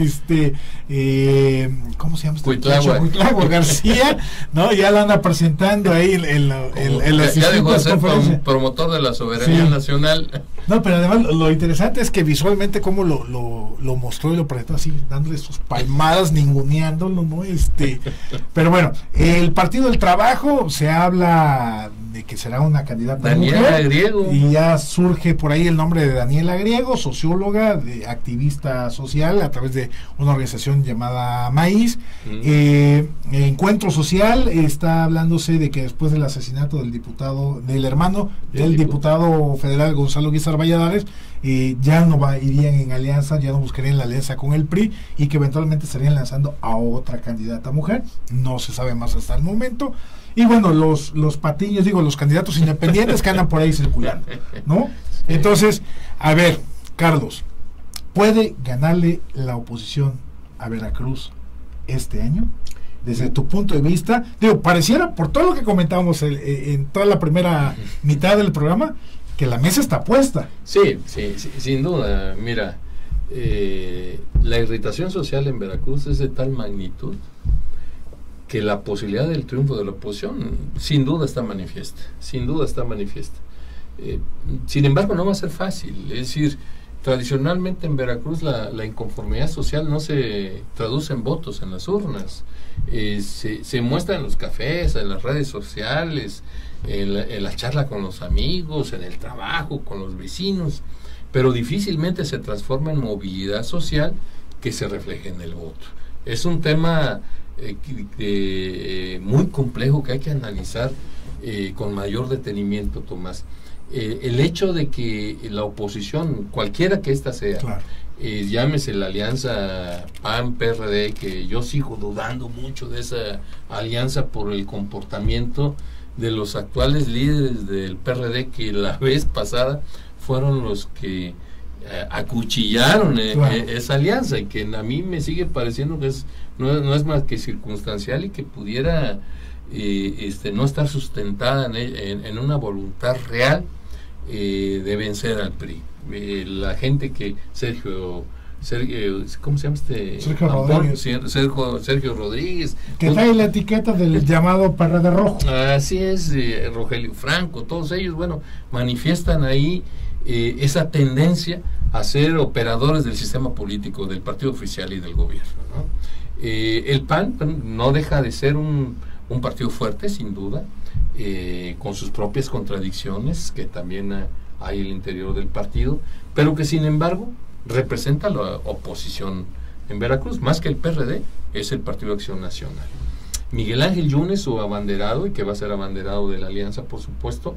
¿cómo se llama? Cuitlahua García, ¿no? Ya lo anda presentando ahí en las ya dejó de ser promotor de la soberanía nacional. No, pero además lo interesante es que visualmente cómo lo mostró y lo presentó así, dándole sus palmadas, ninguneándolo, ¿no? Pero bueno, el Partido del Trabajo, se habla de que será una candidata Daniela Griego, y ya surge por ahí el nombre de Daniela Griego, socióloga, activista social a través de una organización llamada Maíz. Encuentro Social está hablándose de que después del asesinato del hermano del diputado federal Gonzalo Guízar Valladares, ya no irían en alianza, ya no buscarían la alianza con el PRI y que eventualmente estarían lanzando a otra candidata mujer. No se sabe más hasta el momento. Y bueno, los patiños, los candidatos independientes que andan por ahí circulando, ¿no? Entonces, a ver, Carlos, ¿puede ganarle la oposición a Veracruz este año? Desde tu punto de vista, pareciera, por todo lo que comentábamos en toda la primera mitad del programa, que la mesa está puesta. Sí, sin duda. Mira, la irritación social en Veracruz es de tal magnitud que la posibilidad del triunfo de la oposición sin duda está manifiesta. Sin embargo, no va a ser fácil. Es decir, tradicionalmente en Veracruz la inconformidad social no se traduce en votos en las urnas. Se muestra en los cafés, en las redes sociales, en la charla con los amigos, en el trabajo, con los vecinos, pero difícilmente se transforma en movilidad social que se refleje en el voto. Es un tema muy complejo que hay que analizar con mayor detenimiento, Tomás. El hecho de que la oposición, cualquiera que ésta sea, claro, llámese la alianza PAN-PRD, que yo sigo dudando mucho de esa alianza por el comportamiento de los actuales líderes del PRD, que la vez pasada fueron los que acuchillaron esa alianza, y que a mí me sigue pareciendo que no es más que circunstancial y que pudiera no estar sustentada en una voluntad real de vencer al PRI. La gente que Sergio ¿cómo se llama Sergio Rodríguez, que trae la etiqueta del llamado PRD rojo? Así es, Rogelio Franco, todos ellos, manifiestan ahí esa tendencia a ser operadores del sistema político, del partido oficial y del gobierno, ¿no? El PAN no deja de ser un partido fuerte, sin duda, con sus propias contradicciones que también hay en el interior del partido, pero que sin embargo representa la oposición en Veracruz. Más que el PRD, es el Partido Acción Nacional. Miguel Ángel Yunes, su abanderado, y que va a ser abanderado de la alianza, por supuesto,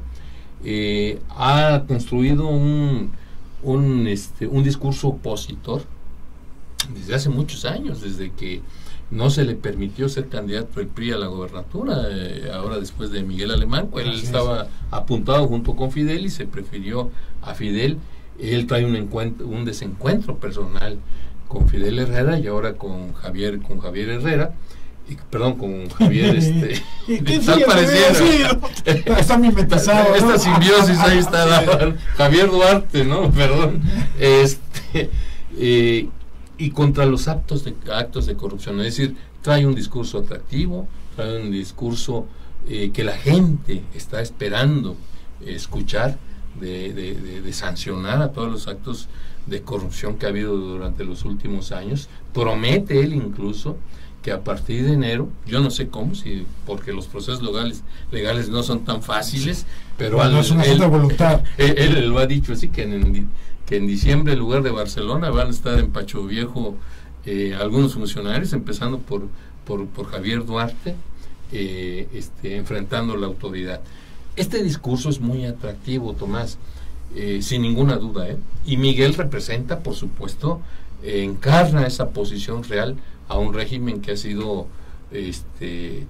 ha construido un discurso opositor desde hace muchos años, desde que no se le permitió ser candidato del PRI a la gobernatura, ahora después de Miguel Alemán, pues él estaba apuntado junto con Fidel y se prefirió a Fidel. Él trae un desencuentro personal con Fidel Herrera y ahora con Javier Herrera, con Javier está pareciendo está mimetizado, ¿no? Esta simbiosis ahí está Javier Duarte, ¿no? Perdón. Y contra los actos de corrupción, es decir, trae un discurso atractivo, trae un discurso que la gente está esperando escuchar, de sancionar a todos los actos de corrupción que ha habido durante los últimos años. Promete él incluso que a partir de enero, yo no sé cómo, porque los procesos legales no son tan fáciles, pero no es una cierta voluntad. Él lo ha dicho así, que en diciembre, en lugar de Barcelona, van a estar en Pacho Viejo algunos funcionarios, empezando por Javier Duarte, enfrentando la autoridad. Este discurso es muy atractivo, Tomás. sin ninguna duda, y Miguel representa, por supuesto, encarna esa posición real a un régimen que ha sido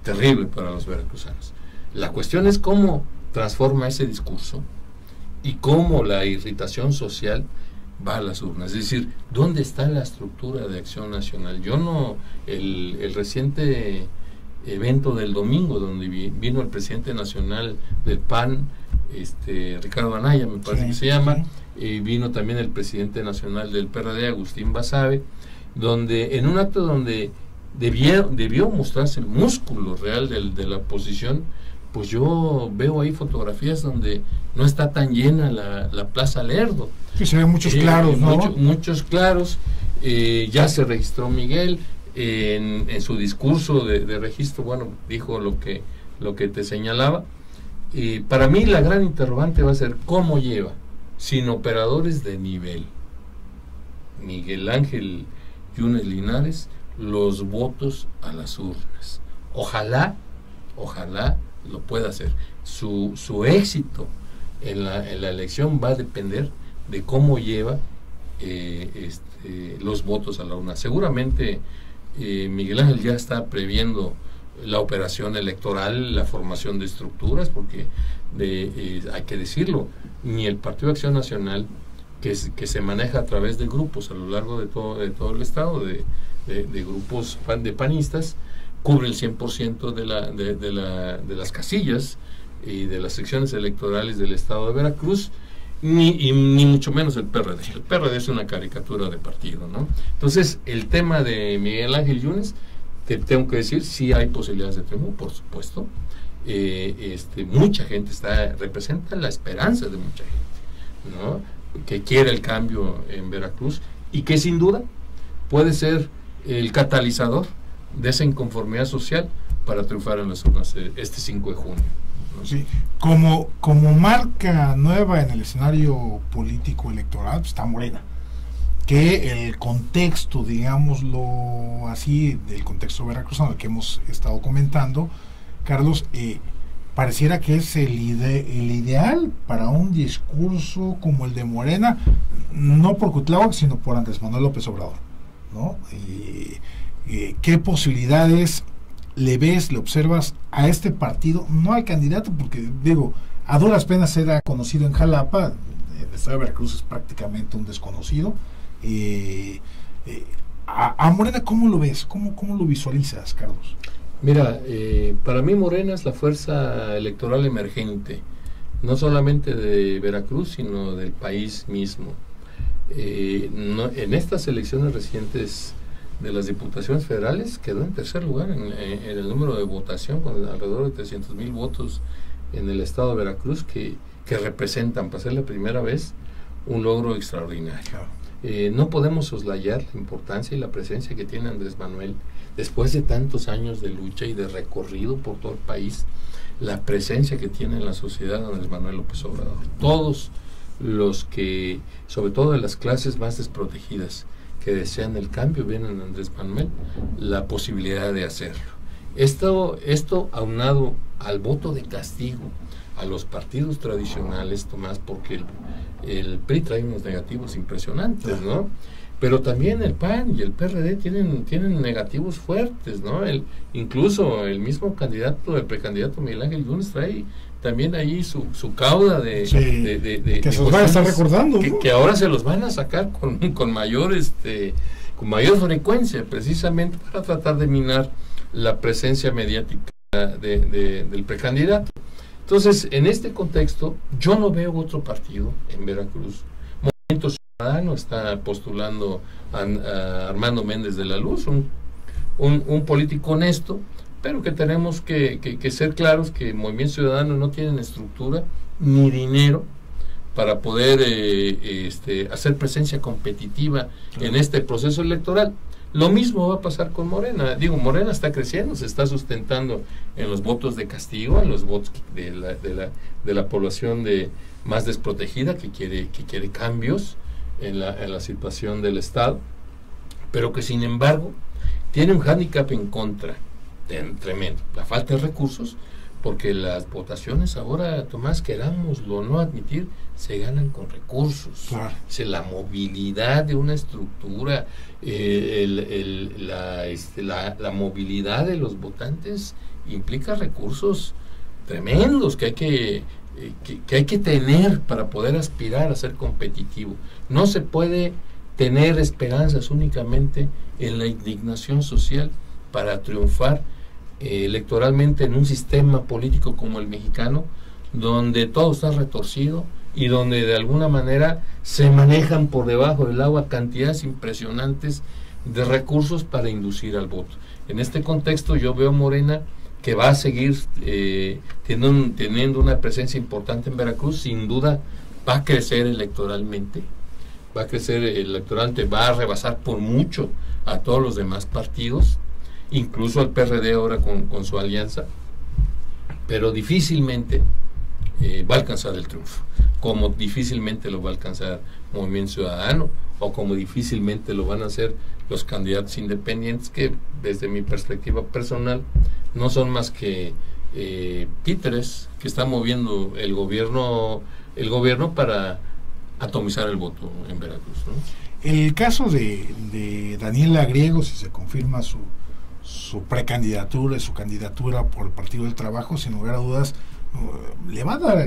terrible para los veracruzanos. La cuestión es cómo transforma ese discurso y cómo la irritación social va a las urnas. Es decir, ¿dónde está la estructura de Acción Nacional? El reciente evento del domingo, donde vino el presidente nacional del PAN, Ricardo Anaya, me parece que se llama, vino también el presidente nacional del PRD, Agustín Basabe, donde en un acto donde debió mostrarse el músculo real de la oposición, pues yo veo ahí fotografías donde no está tan llena la Plaza Lerdo. Sí, se ven muchos claros, ¿no? Muchos claros. Ya se registró Miguel en su discurso de registro, bueno, dijo lo que te señalaba. Para mí la gran interrogante va a ser cómo lleva, sin operadores de nivel, Miguel Ángel Yunes Linares, los votos a las urnas. Ojalá lo pueda hacer. Su éxito en la elección va a depender de cómo lleva los votos a la urna. Seguramente Miguel Ángel ya está previendo la operación electoral, la formación de estructuras, porque hay que decirlo, ni el Partido de Acción Nacional, que se maneja a través de grupos a lo largo de todo el estado, de grupos de panistas, cubre el 100% de las casillas y de las secciones electorales del estado de Veracruz, ni mucho menos el PRD. El PRD es una caricatura de partido, ¿no? Entonces, el tema de Miguel Ángel Yunes, te tengo que decir, sí hay posibilidades de triunfo, por supuesto. Mucha gente representa la esperanza de mucha gente, ¿no?, que quiere el cambio en Veracruz y que sin duda puede ser el catalizador de esa inconformidad social para triunfar en las urnas este 5 de junio, ¿no? Sí, como marca nueva en el escenario político electoral, pues está Morena, que el contexto, digámoslo así, del contexto veracruzano que hemos estado comentando, Carlos, pareciera que es el ideal para un discurso como el de Morena, no por Cuitláhuac, sino por Andrés Manuel López Obrador, ¿no? ¿Qué posibilidades le ves, le observas a este partido? No al candidato, porque digo, a duras penas era conocido en Jalapa, el estado de Veracruz es prácticamente un desconocido. A Morena, ¿cómo lo ves? ¿Cómo lo visualizas, Carlos? Mira, para mí Morena es la fuerza electoral emergente, no solamente de Veracruz, sino del país mismo. En estas elecciones recientes de las diputaciones federales quedó en tercer lugar en el número de votación, con alrededor de 300,000 votos en el estado de Veracruz, que representan, para ser la primera vez, un logro extraordinario. No podemos soslayar la importancia y la presencia que tiene Andrés Manuel después de tantos años de lucha y de recorrido por todo el país, la presencia que tiene en la sociedad Andrés Manuel López Obrador. Todos los que, sobre todo de las clases más desprotegidas, que desean el cambio, vienen a Andrés Manuel la posibilidad de hacerlo. Esto aunado al voto de castigo a los partidos tradicionales, Tomás, porque el PRI trae unos negativos impresionantes, ¿no? Pero también el PAN y el PRD tienen negativos fuertes, ¿no? Incluso el mismo el precandidato Miguel Ángel Yunes trae también ahí su cauda de que se los van a estar recordando, ¿no? que ahora se los van a sacar con mayor frecuencia, precisamente para tratar de minar la presencia mediática del precandidato. Entonces, en este contexto, yo no veo otro partido en Veracruz. Movimiento Ciudadano está postulando a Armando Méndez de la Luz, un político honesto, pero que tenemos que ser claros que Movimiento Ciudadano no tienen estructura ni dinero para poder hacer presencia competitiva en este proceso electoral. Lo mismo va a pasar con Morena. Digo, Morena está creciendo, se está sustentando en los votos de castigo, en los votos de la población más desprotegida que quiere cambios en la situación del Estado, pero que sin embargo tiene un hándicap en contra tremendo, la falta de recursos, porque las votaciones ahora, Tomás, querámoslo o no admitir, se ganan con recursos. Claro. La movilidad de una estructura, la movilidad de los votantes implica recursos tremendos que hay que tener para poder aspirar a ser competitivo. No se puede tener esperanzas únicamente en la indignación social para triunfar electoralmente en un sistema político como el mexicano, donde todo está retorcido y donde de alguna manera se manejan por debajo del agua cantidades impresionantes de recursos para inducir al voto. En este contexto yo veo Morena que va a seguir teniendo una presencia importante en Veracruz. Sin duda va a crecer electoralmente, va a rebasar por mucho a todos los demás partidos, incluso al PRD ahora con su alianza, pero difícilmente va a alcanzar el triunfo, como difícilmente lo va a alcanzar Movimiento Ciudadano, o como difícilmente lo van a hacer los candidatos independientes, que desde mi perspectiva personal no son más que títeres que están moviendo el gobierno para atomizar el voto en Veracruz, ¿no? El caso de Daniela Griego, si se confirma su precandidatura y su candidatura por el Partido del Trabajo, sin lugar a dudas, le va a dar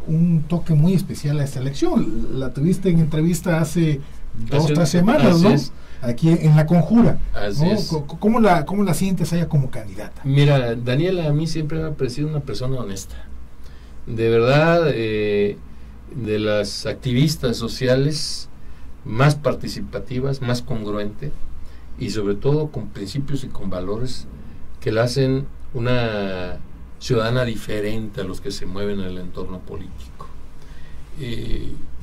un toque muy especial a esta elección. La tuviste en entrevista hace 2-3 semanas, ¿no? Aquí en La Conjura, ¿no? ¿Cómo la sientes ella como candidata? Mira, Daniela a mí siempre me ha parecido una persona honesta. De verdad, de las activistas sociales más participativas, más congruente y sobre todo con principios y con valores que la hacen una ciudadana diferente a los que se mueven en el entorno político.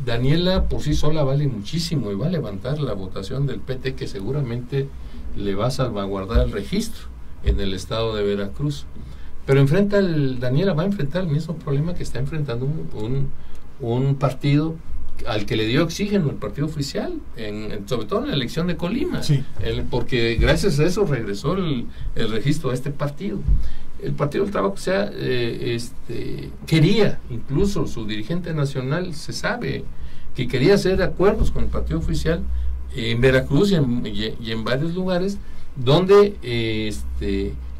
Daniela por sí sola vale muchísimo y va a levantar la votación del PT, que seguramente le va a salvaguardar el registro en el estado de Veracruz, pero Daniela va a enfrentar el mismo problema que está enfrentando un partido al que le dio oxígeno el partido oficial, sobre todo en la elección de Colima, sí. Porque gracias a eso regresó el registro a este partido. El Partido del Trabajo quería, incluso su dirigente nacional se sabe que quería hacer acuerdos con el partido oficial en Veracruz y en varios lugares donde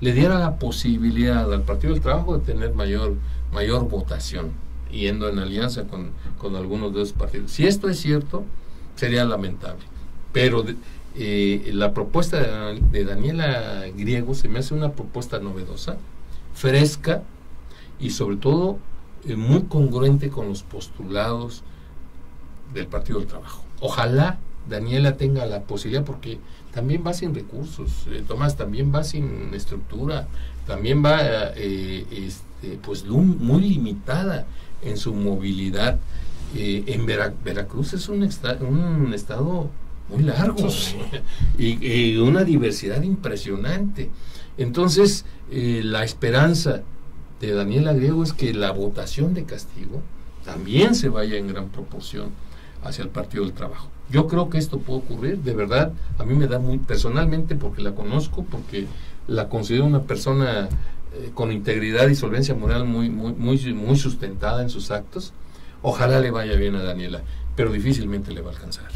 le diera la posibilidad al Partido del Trabajo de tener mayor votación, yendo en alianza con algunos de esos partidos. Si esto es cierto, sería lamentable, pero la propuesta de Daniela Griego se me hace una propuesta novedosa, fresca y sobre todo muy congruente con los postulados del Partido del Trabajo. Ojalá Daniela tenga la posibilidad, porque también va sin recursos, Tomás, también va sin estructura, también va pues muy limitada en su movilidad. En Veracruz es un estado muy largo y una diversidad impresionante. Entonces la esperanza de Daniela Griego es que la votación de castigo también se vaya en gran proporción hacia el Partido del Trabajo. Yo creo que esto puede ocurrir, de verdad. A mí me da muy personalmente, porque la conozco, porque la considero una persona con integridad y solvencia moral muy sustentada en sus actos. Ojalá le vaya bien a Daniela, pero difícilmente le va a alcanzar.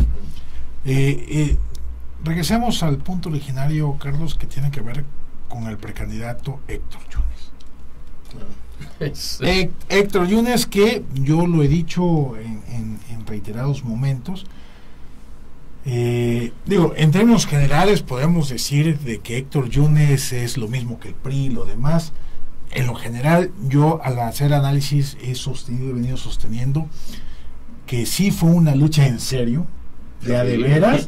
Regresemos al punto originario, Carlos, que tiene que ver con el precandidato Héctor Yunes. Héctor Yunes, que yo lo he dicho en reiterados momentos, en términos generales podemos decir de que Héctor Yunes es lo mismo que el PRI y lo demás. En lo general, yo al hacer análisis he venido sosteniendo que sí fue una lucha en serio, de veras,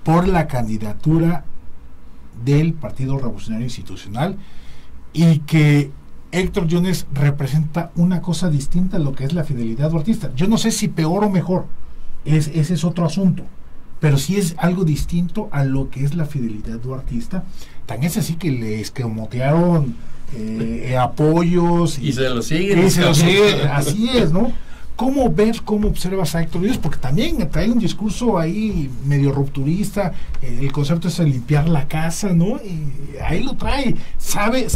por la candidatura del Partido Revolucionario Institucional, y que Héctor Yunes representa una cosa distinta a lo que es la fidelidad duartista. Yo no sé si peor o mejor, ese es otro asunto, pero sí es algo distinto a lo que es la fidelidad duartista. Tan es así que le escamotearon apoyos y se lo siguen. Así es, ¿no? ¿Cómo ves, cómo observas a Héctor Yunes? Porque también trae un discurso ahí medio rupturista, el concepto es limpiar la casa, ¿no? Y ahí lo trae, sabe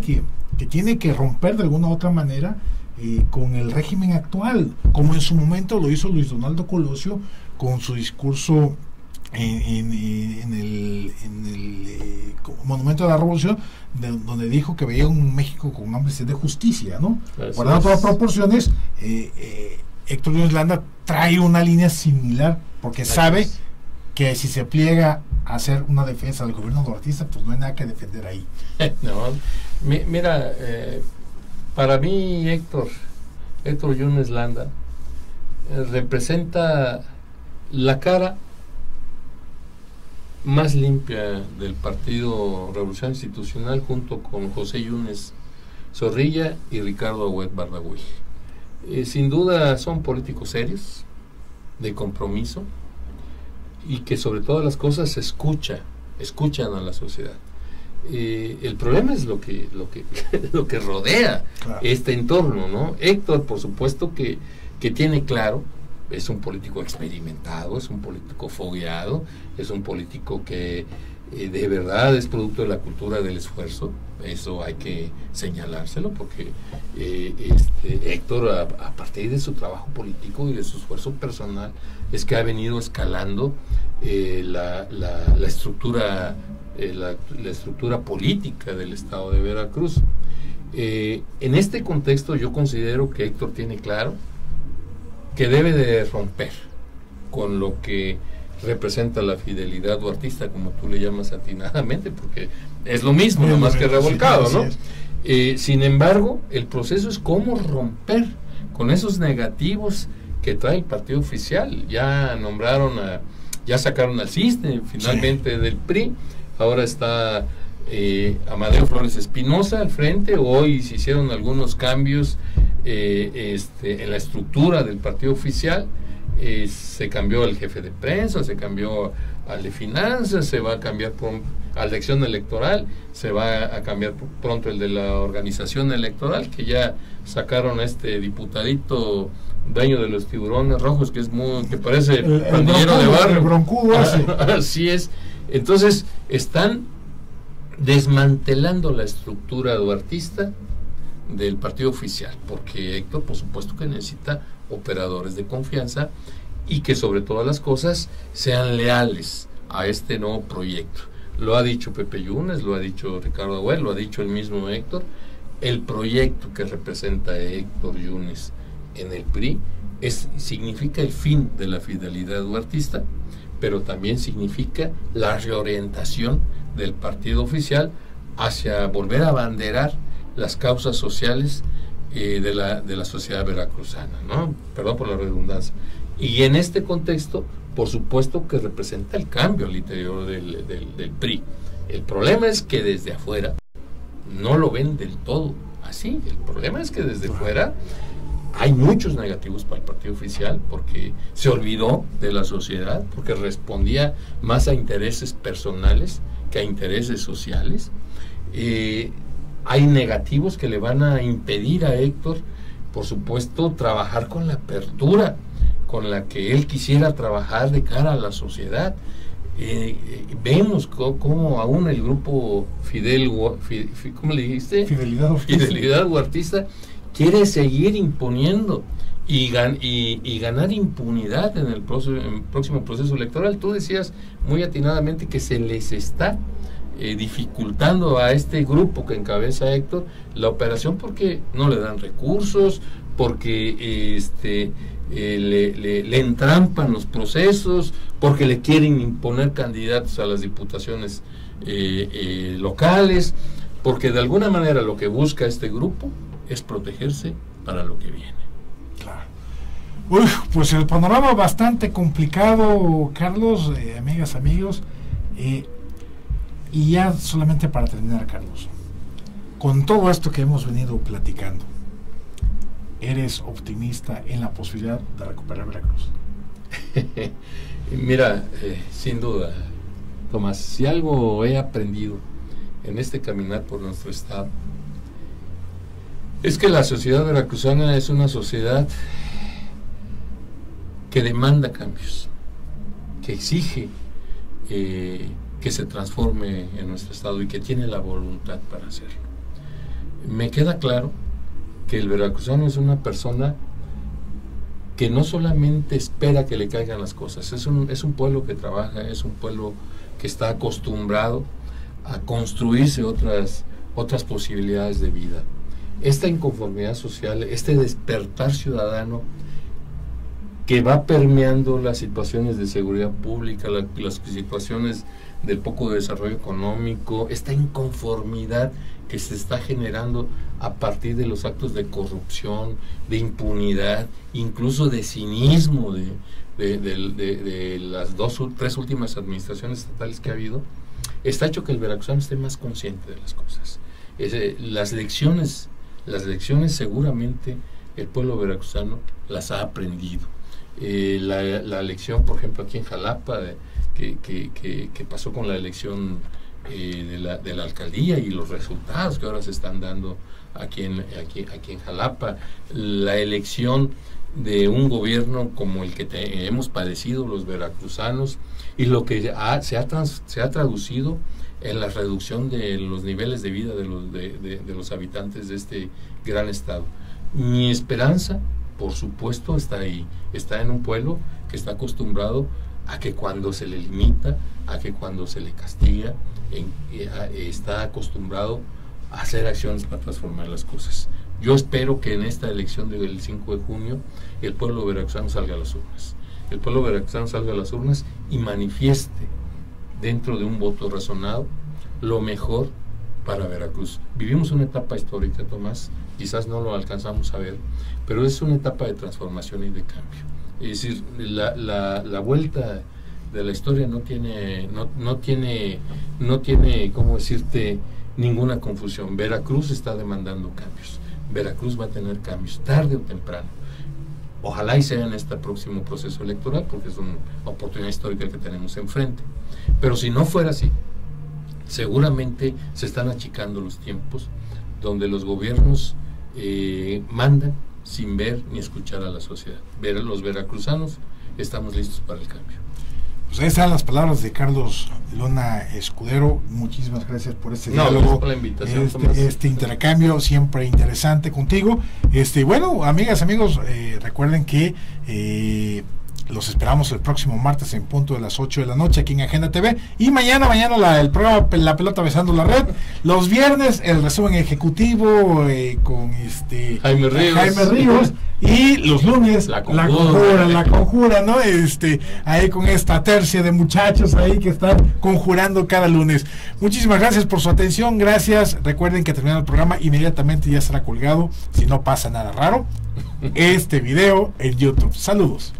que que tiene que romper de alguna u otra manera con el régimen actual, como en su momento lo hizo Luis Donaldo Colosio con su discurso en el Monumento de la Revolución, donde dijo que veía un México con hambre de justicia, ¿no? Guardando todas las proporciones, Héctor Yunes Landa trae una línea similar, porque sabe que si se pliega a hacer una defensa del gobierno duartista, pues no hay nada que defender ahí. No, mira, para mí Héctor Yunes Landa representa la cara más limpia del Partido Revolución Institucional, junto con José Yunes Zorrilla y Ricardo Agüed Bardagüí. Sin duda son políticos serios, de compromiso, y que sobre todas las cosas escuchan a la sociedad. El problema es lo que rodea, claro, este entorno, ¿no? Héctor, por supuesto que tiene claro, es un político experimentado, es un político fogueado, es un político que de verdad es producto de la cultura del esfuerzo. Eso hay que señalárselo, porque Héctor, a partir de su trabajo político y de su esfuerzo personal, es que ha venido escalando la estructura política del estado de Veracruz. En este contexto yo considero que Héctor tiene claro que debe de romper con lo que representa la fidelidad duartista, como tú le llamas atinadamente, porque es lo mismo, nada más que revolcado, ¿no? Sin embargo, el proceso es cómo romper con esos negativos que trae el partido oficial. Ya sacaron al CISNE finalmente, sí, del PRI. Ahora está Amadeo Flores Espinosa al frente. Hoy se hicieron algunos cambios en la estructura del partido oficial. Se cambió el jefe de prensa, se cambió al de finanzas, se va a cambiar al de acción electoral, se va a cambiar pronto el de la organización electoral, que ya sacaron a este diputadito dueño de los tiburones rojos, que parece pandillero de barrio. El broncudo ese. Así es. Entonces están desmantelando la estructura duartista del partido oficial, porque Héctor, por supuesto, que necesita operadores de confianza y que sobre todas las cosas sean leales a este nuevo proyecto. Lo ha dicho Pepe Yunes, lo ha dicho Ricardo Agüed, lo ha dicho el mismo Héctor. El proyecto que representa Héctor Yunes en el PRI significa el fin de la fidelidad duartista, pero también significa la reorientación del partido oficial hacia volver a abanderar las causas sociales de la sociedad veracruzana, ¿no? Perdón por la redundancia. Y en este contexto, por supuesto que representa el cambio al interior del PRI. El problema es que desde afuera no lo ven del todo así. El problema es que desde fuera hay muchos negativos para el partido oficial, porque se olvidó de la sociedad, porque respondía más a intereses personales que a intereses sociales. Hay negativos que le van a impedir a Héctor, por supuesto, trabajar con la apertura con la que él quisiera trabajar de cara a la sociedad. Vemos cómo aún el grupo ¿cómo le dijiste? Fidelidad Duartista quiere seguir imponiendo y ganar impunidad en el próximo proceso electoral. Tú decías muy atinadamente que se les está dificultando a este grupo que encabeza Héctor la operación, porque no le dan recursos, porque le entrampan los procesos, porque le quieren imponer candidatos a las diputaciones locales, porque de alguna manera lo que busca este grupo es protegerse para lo que viene. Claro. Pues el panorama bastante complicado, Carlos, amigas, amigos. Y ya solamente para terminar, Carlos, con todo esto que hemos venido platicando, ¿eres optimista en la posibilidad de recuperar Veracruz? Mira, sin duda, Tomás, si algo he aprendido en este caminar por nuestro estado, es que la sociedad veracruzana es una sociedad que demanda cambios, que exige que se transforme en nuestro estado y que tiene la voluntad para hacerlo. me queda claro que el veracruzano es una persona que no solamente espera que le caigan las cosas, es un pueblo que trabaja, es un pueblo que está acostumbrado a construirse otras posibilidades de vida. Esta inconformidad social, este despertar ciudadano que va permeando las situaciones de seguridad pública, las situaciones del poco desarrollo económico, esta inconformidad que se está generando a partir de los actos de corrupción, de impunidad, incluso de cinismo de las 2 o 3 últimas administraciones estatales que ha habido, está hecho que el veracruzano esté más consciente de las cosas. Las lecciones seguramente el pueblo veracruzano las ha aprendido. La elección, por ejemplo, aquí en Jalapa, que pasó con la elección de la alcaldía y los resultados que ahora se están dando aquí en Jalapa, la elección de un gobierno como el que hemos padecido los veracruzanos, y lo que se ha traducido en la reducción de los niveles de vida de los habitantes de este gran estado. Mi esperanza, por supuesto, está ahí, está en un pueblo que está acostumbrado a que cuando se le limita, a que cuando se le castiga, está acostumbrado a hacer acciones para transformar las cosas. Yo espero que en esta elección del 5 de junio el pueblo veracruzano salga a las urnas. El pueblo veracruzano salga a las urnas y manifieste dentro de un voto razonado lo mejor para Veracruz. Vivimos una etapa histórica, Tomás, quizás no lo alcanzamos a ver, pero es una etapa de transformación y de cambio. Es decir, la vuelta de la historia no tiene, ¿cómo decirte?, ninguna confusión. Veracruz está demandando cambios. Veracruz va a tener cambios, tarde o temprano. Ojalá y sea en este próximo proceso electoral, porque es una oportunidad histórica que tenemos enfrente. Pero si no fuera así, seguramente se están achicando los tiempos donde los gobiernos mandan sin ver ni escuchar a la sociedad. Los veracruzanos estamos listos para el cambio. Pues ahí están las palabras de Carlos Luna Escudero. Muchísimas gracias por este diálogo, por la invitación, este intercambio siempre interesante contigo. Bueno, amigas, amigos, recuerden que los esperamos el próximo martes en punto de las 8 de la noche aquí en Agenda TV, y mañana el programa La Pelota Besando la Red. Los viernes el resumen ejecutivo con Jaime Ríos, y los lunes la conjura, ¿no? Ahí con esta tercia de muchachos ahí que están conjurando cada lunes. Muchísimas gracias por su atención, gracias. Recuerden que terminando el programa inmediatamente ya será colgado, si no pasa nada raro, este video en YouTube. Saludos.